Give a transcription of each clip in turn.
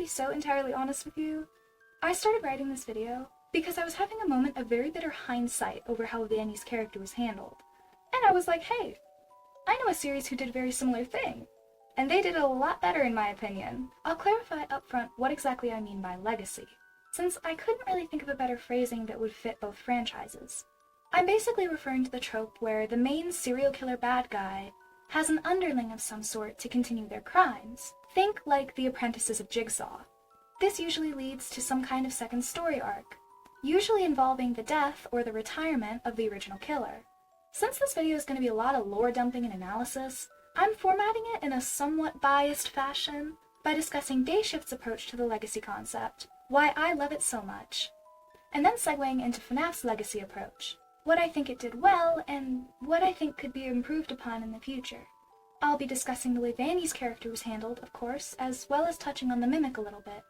be so entirely honest with you, I started writing this video because I was having a moment of very bitter hindsight over how Vanny's character was handled. And I was like, hey, I know a series who did a very similar thing, and they did it a lot better in my opinion. I'll clarify up front what exactly I mean by legacy, since I couldn't really think of a better phrasing that would fit both franchises. I'm basically referring to the trope where the main serial killer bad guy has an underling of some sort to continue their crimes. Think like the apprentices of Jigsaw. This usually leads to some kind of second story arc, usually involving the death or the retirement of the original killer. Since this video is going to be a lot of lore dumping and analysis, I'm formatting it in a somewhat biased fashion by discussing DSAF's approach to the legacy concept, why I love it so much, and then segueing into FNAF's legacy approach, what I think it did well, and what I think could be improved upon in the future. I'll be discussing the way Vanny's character was handled, of course, as well as touching on the Mimic a little bit,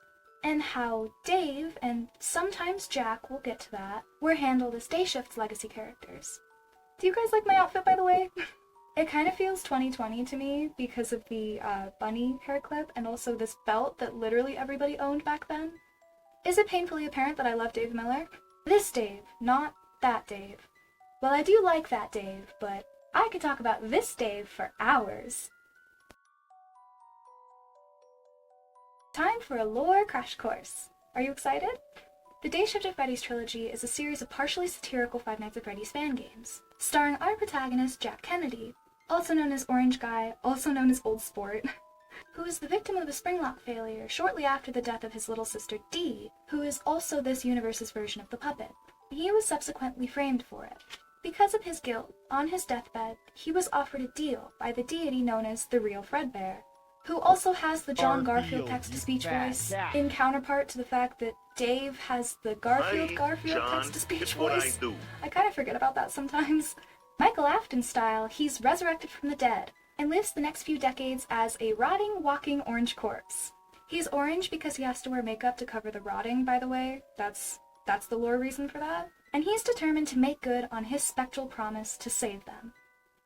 and how Dave, and sometimes Jack, we'll get to that, were handled as DSAF's legacy characters. Do you guys like my outfit, by the way? It kind of feels 2020 to me because of the bunny hair clip and also this belt that literally everybody owned back then. Is it painfully apparent that I love Dave Miller? This Dave, not that Dave. Well, I do like that Dave, but I could talk about this Dave for hours. Time for a lore crash course. Are you excited? The Day Shift at Freddy's trilogy is a series of partially satirical Five Nights at Freddy's fan games, starring our protagonist Jack Kennedy, also known as Orange Guy, also known as Old Sport, who is the victim of a springlock failure shortly after the death of his little sister Dee, who is also this universe's version of the puppet. He was subsequently framed for it. Because of his guilt, on his deathbed, he was offered a deal by the deity known as the Real Fredbear, who also has the John Garfield text-to-speech voice, in counterpart to the fact that Dave has the Garfield text-to-speech voice. I kind of forget about that sometimes. Michael Afton style, he's resurrected from the dead, and lives the next few decades as a rotting, walking orange corpse. He's orange because he has to wear makeup to cover the rotting, by the way. That's the lore reason for that. And he's determined to make good on his spectral promise to save them.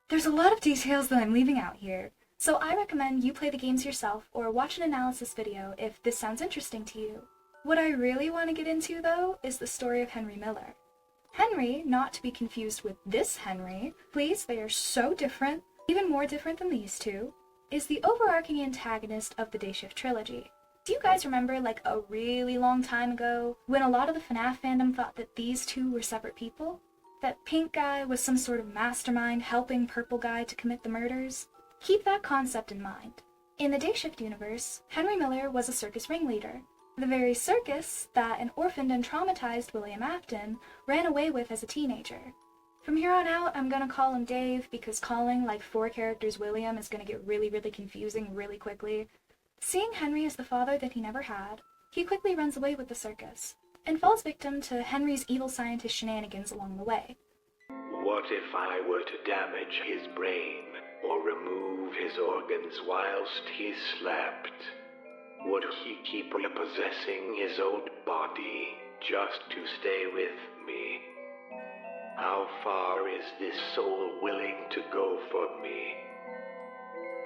There's a lot of details that I'm leaving out here, so I recommend you play the games yourself or watch an analysis video if this sounds interesting to you. What I really want to get into, though, is the story of Henry Miller. Henry, not to be confused with this Henry, please, they are so different, even more different than these two, is the overarching antagonist of the Day Shift trilogy. Do you guys remember, like, a really long time ago, when a lot of the FNAF fandom thought that these two were separate people? That Pink Guy was some sort of mastermind helping Purple Guy to commit the murders? Keep that concept in mind. In the Day Shift universe, Henry Miller was a circus ringleader, the very circus that an orphaned and traumatized William Afton ran away with as a teenager. From here on out, I'm gonna call him Dave because calling like 4 characters William is gonna get really confusing really quickly. Seeing Henry as the father that he never had, he quickly runs away with the circus, and falls victim to Henry's evil scientist shenanigans along the way. What if I were to damage his brain, or remove his organs whilst he slept? Would he keep repossessing his old body, just to stay with me? How far is this soul willing to go for me?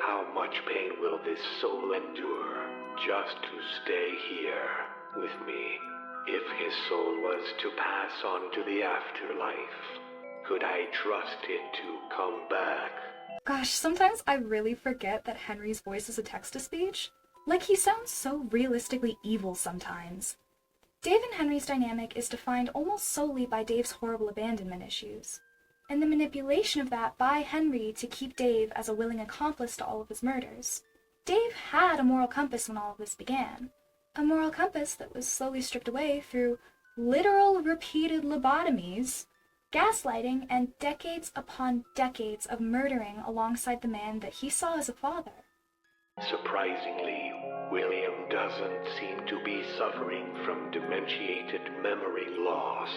How much pain will this soul endure, just to stay here with me? If his soul was to pass on to the afterlife, could I trust it to come back? Gosh, sometimes I really forget that Henry's voice is a text-to-speech. Like, he sounds so realistically evil sometimes. Dave and Henry's dynamic is defined almost solely by Dave's horrible abandonment issues, and the manipulation of that by Henry to keep Dave as a willing accomplice to all of his murders. Dave had a moral compass when all of this began. A moral compass that was slowly stripped away through literal repeated lobotomies, gaslighting, and decades upon decades of murdering alongside the man that he saw as a father. Surprisingly, William doesn't seem to be suffering from dementiated memory loss,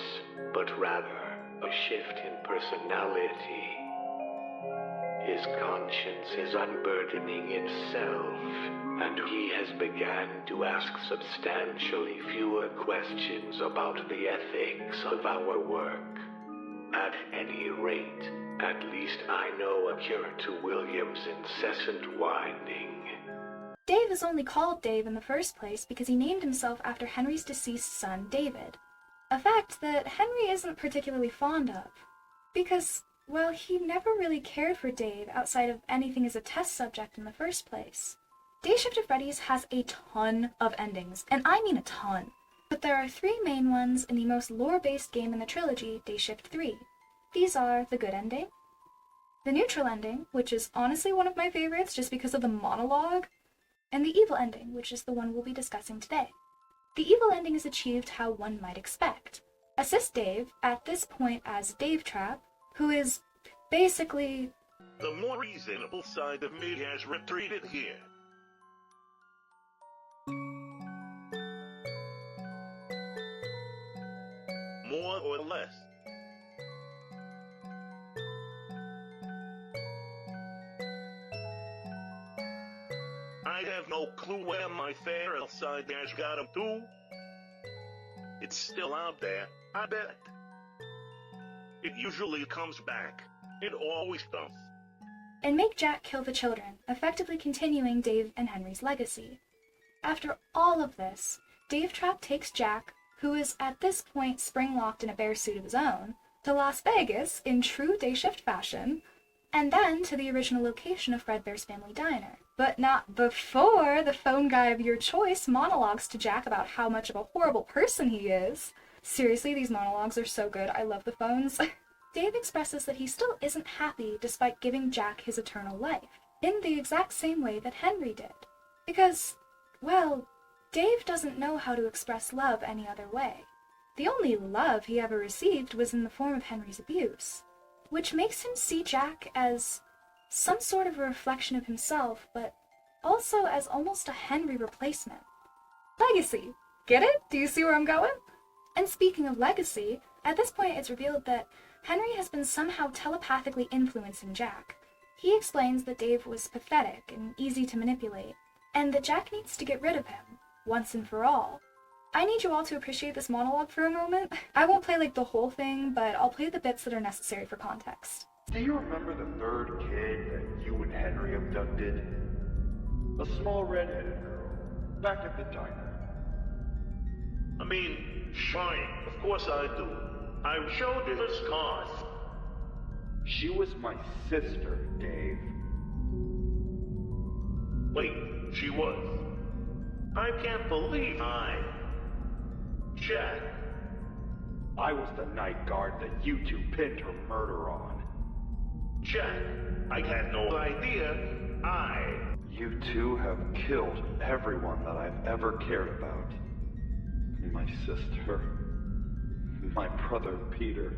but rather a shift in personality. His conscience is unburdening itself, and he has begun to ask substantially fewer questions about the ethics of our work. At any rate, at least I know a cure to William's incessant whining. Dave is only called Dave in the first place because he named himself after Henry's deceased son, David. A fact that Henry isn't particularly fond of, because, well, he never really cared for Dave outside of anything as a test subject in the first place. Day Shift at Freddy's has a ton of endings, and I mean a ton. But there are 3 main ones in the most lore-based game in the trilogy, Day Shift 3. These are the good ending, the neutral ending, which is honestly one of my favorites just because of the monologue, and the evil ending, which is the one we'll be discussing today. The evil ending is achieved how one might expect. Assist Dave, at this point as Dave Trap, who is basically... The more reasonable side of me has retreated here. More or less. I have no clue where my feral side has got him to. It's still out there, I bet. It usually comes back. It always does. and make Jack kill the children, effectively continuing Dave and Henry's legacy. After all of this, Dave Trap takes Jack, who is at this point spring-locked in a bear suit of his own, to Las Vegas in true day shift fashion, and then to the original location of Fredbear's Family Diner. But not before the phone guy of your choice monologues to Jack about how much of a horrible person he is. Seriously, these monologues are so good. I love the phones. Dave expresses that he still isn't happy despite giving Jack his eternal life, in the exact same way that Henry did. Because, well, Dave doesn't know how to express love any other way. The only love he ever received was in the form of Henry's abuse, which makes him see Jack as some sort of a reflection of himself, but also as almost a Henry replacement. Legacy! Get it? Do you see where I'm going? And speaking of legacy, at this point it's revealed that Henry has been somehow telepathically influencing Jack. He explains that Dave was pathetic and easy to manipulate, and that Jack needs to get rid of him, once and for all. I need you all to appreciate this monologue for a moment. I won't play like the whole thing, but I'll play the bits that are necessary for context. Do you remember the third kid that you and Henry abducted? A small redheaded girl, back at the diner. I mean, fine, of course I do. I showed you the scars. She was my sister, Dave. Wait, she was? I can't believe Jack. I was the night guard that you two pinned her murder on. Jack, I had no idea. You two have killed everyone that I've ever cared about. My sister, my brother Peter,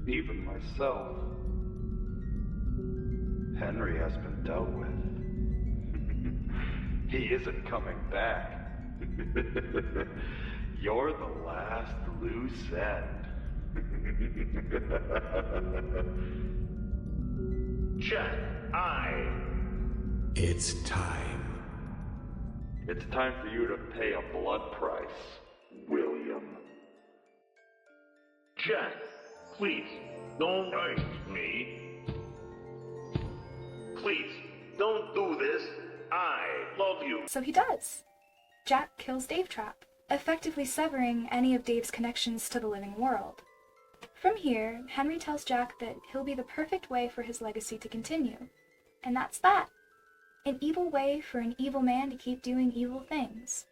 even myself. Henry has been dealt with. He isn't coming back. You're the last loose end. Jack, It's time. It's time for you to pay a blood price, William. Jack, please, don't hurt me. Please, don't do this. I love you. So he does. Jack kills Dave Trap, effectively severing any of Dave's connections to the living world. From here, Henry tells Jack that he'll be the perfect way for his legacy to continue. And that's that. An evil way for an evil man to keep doing evil things.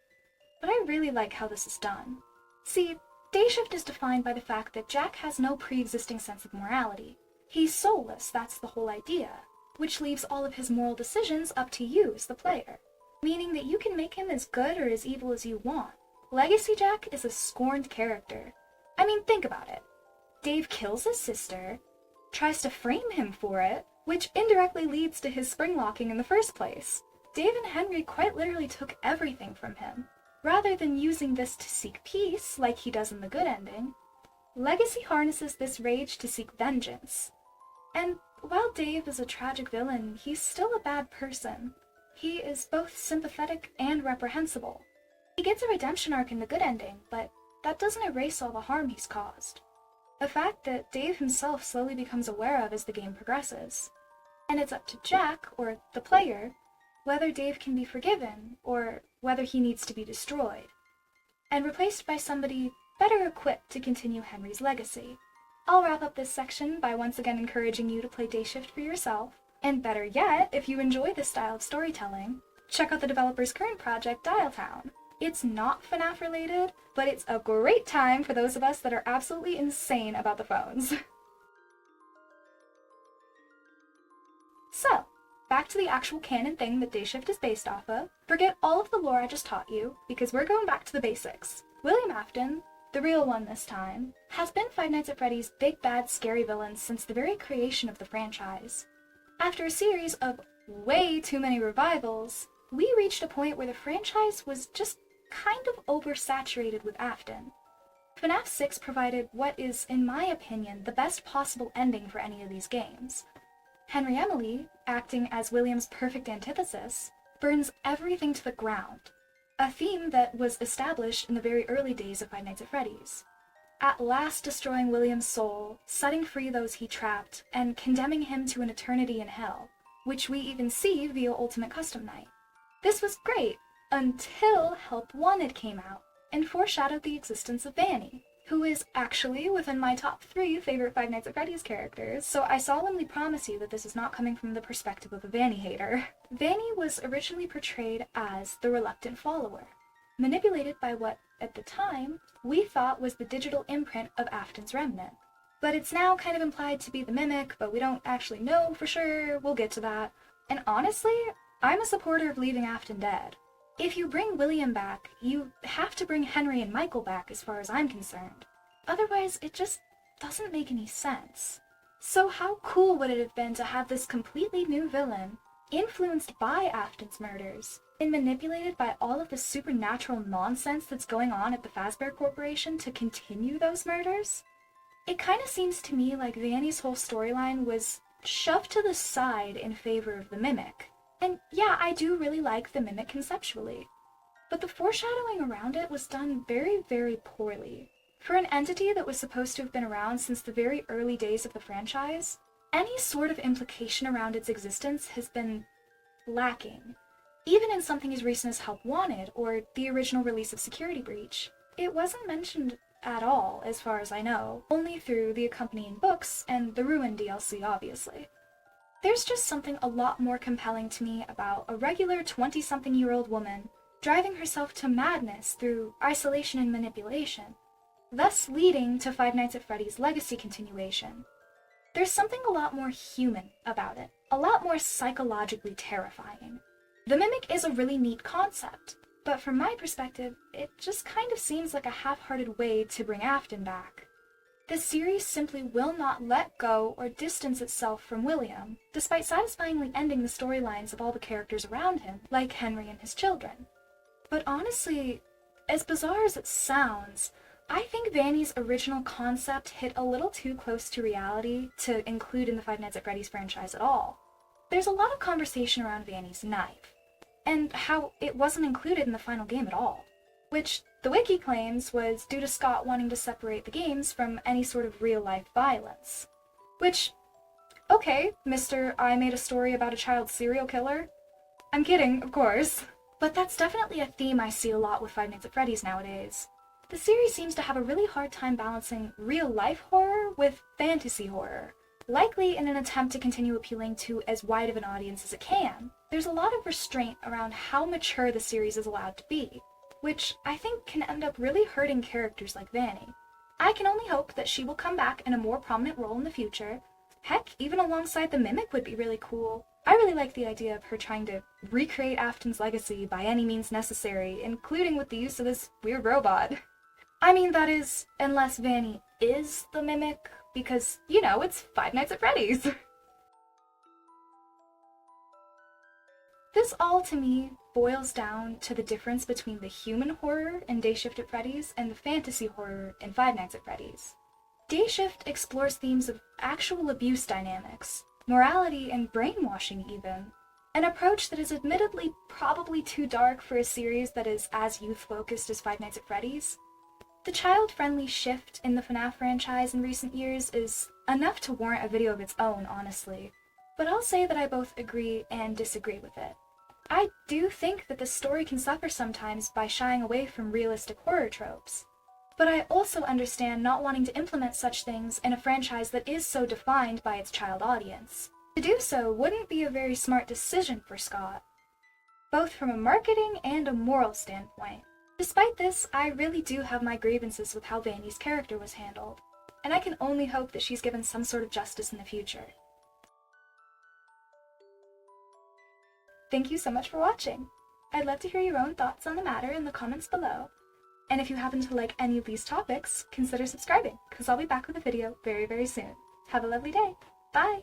But I really like how this is done. See, day shift is defined by the fact that Jack has no pre-existing sense of morality. He's soulless, that's the whole idea, which leaves all of his moral decisions up to you as the player, meaning that you can make him as good or as evil as you want. Legacy Jack is a scorned character. I mean, think about it. Dave kills his sister, tries to frame him for it, which indirectly leads to his spring locking in the first place. Dave and Henry quite literally took everything from him. Rather than using this to seek peace, like he does in the good ending, Legacy harnesses this rage to seek vengeance. And while Dave is a tragic villain, he's still a bad person. He is both sympathetic and reprehensible. He gets a redemption arc in the good ending, but that doesn't erase all the harm he's caused. A fact that Dave himself slowly becomes aware of as the game progresses. And it's up to Jack, or the player, whether Dave can be forgiven or whether he needs to be destroyed, and replaced by somebody better equipped to continue Henry's legacy. I'll wrap up this section by once again encouraging you to play Day Shift for yourself, and better yet, if you enjoy this style of storytelling, check out the developer's current project, Dialtown. It's not FNAF related, but it's a great time for those of us that are absolutely insane about the phones. So, back to the actual canon thing that Day Shift is based off of. Forget all of the lore I just taught you, because we're going back to the basics. William Afton, the real one this time, has been Five Nights at Freddy's big bad scary villain since the very creation of the franchise. After a series of way too many revivals, we reached a point where the franchise was just kind of oversaturated with Afton. FNAF 6 provided what is, in my opinion, the best possible ending for any of these games. Henry Emily, acting as William's perfect antithesis, burns everything to the ground, a theme that was established in the very early days of Five Nights at Freddy's, at last destroying William's soul, setting free those he trapped, and condemning him to an eternity in hell, which we even see via Ultimate Custom Night. This was great, until Help Wanted came out, and foreshadowed the existence of Vanny, who is actually within my top 3 favorite Five Nights at Freddy's characters, so I solemnly promise you that this is not coming from the perspective of a Vanny hater. Vanny was originally portrayed as the reluctant follower, manipulated by what, at the time, we thought was the digital imprint of Afton's remnant. But it's now kind of implied to be the mimic, but we don't actually know for sure, we'll get to that. And honestly, I'm a supporter of leaving Afton dead. If you bring William back, you have to bring Henry and Michael back as far as I'm concerned. Otherwise, it just doesn't make any sense. So how cool would it have been to have this completely new villain, influenced by Afton's murders, and manipulated by all of the supernatural nonsense that's going on at the Fazbear Corporation to continue those murders? It kind of seems to me like Vanny's whole storyline was shoved to the side in favor of the Mimic. And yeah, I do really like the Mimic conceptually, but the foreshadowing around it was done very, very poorly. For an entity that was supposed to have been around since the very early days of the franchise, any sort of implication around its existence has been lacking. Even in something as recent as Help Wanted, or the original release of Security Breach, it wasn't mentioned at all, as far as I know, only through the accompanying books and the Ruin DLC, obviously. There's just something a lot more compelling to me about a regular 20-something-year-old woman driving herself to madness through isolation and manipulation, thus leading to Five Nights at Freddy's legacy continuation. There's something a lot more human about it, a lot more psychologically terrifying. The Mimic is a really neat concept, but from my perspective, it just kind of seems like a half-hearted way to bring Afton back. The series simply will not let go or distance itself from William, despite satisfyingly ending the storylines of all the characters around him, like Henry and his children. But honestly, as bizarre as it sounds, I think Vanny's original concept hit a little too close to reality to include in the Five Nights at Freddy's franchise at all. There's a lot of conversation around Vanny's knife, and how it wasn't included in the final game at all, which the wiki claims was due to Scott wanting to separate the games from any sort of real-life violence. Which, okay, Mr. I made a story about a child serial killer. I'm kidding, of course. But that's definitely a theme I see a lot with Five Nights at Freddy's nowadays. The series seems to have a really hard time balancing real-life horror with fantasy horror, likely in an attempt to continue appealing to as wide of an audience as it can. There's a lot of restraint around how mature the series is allowed to be, which I think can end up really hurting characters like Vanny. I can only hope that she will come back in a more prominent role in the future. Heck, even alongside the Mimic would be really cool. I really like the idea of her trying to recreate Afton's legacy by any means necessary, including with the use of this weird robot. I mean, that is, unless Vanny is the Mimic, because, you know, it's Five Nights at Freddy's. This all, to me, boils down to the difference between the human horror in Day Shift at Freddy's and the fantasy horror in Five Nights at Freddy's. Day Shift explores themes of actual abuse dynamics, morality and brainwashing even, an approach that is admittedly probably too dark for a series that is as youth-focused as Five Nights at Freddy's. The child-friendly shift in the FNAF franchise in recent years is enough to warrant a video of its own, honestly, but I'll say that I both agree and disagree with it. I do think that the story can suffer sometimes by shying away from realistic horror tropes. But I also understand not wanting to implement such things in a franchise that is so defined by its child audience. To do so wouldn't be a very smart decision for Scott, both from a marketing and a moral standpoint. Despite this, I really do have my grievances with how Vandy's character was handled, and I can only hope that she's given some sort of justice in the future. Thank you so much for watching. I'd love to hear your own thoughts on the matter in the comments below. And if you happen to like any of these topics, consider subscribing, because I'll be back with a video very, very soon. Have a lovely day. Bye!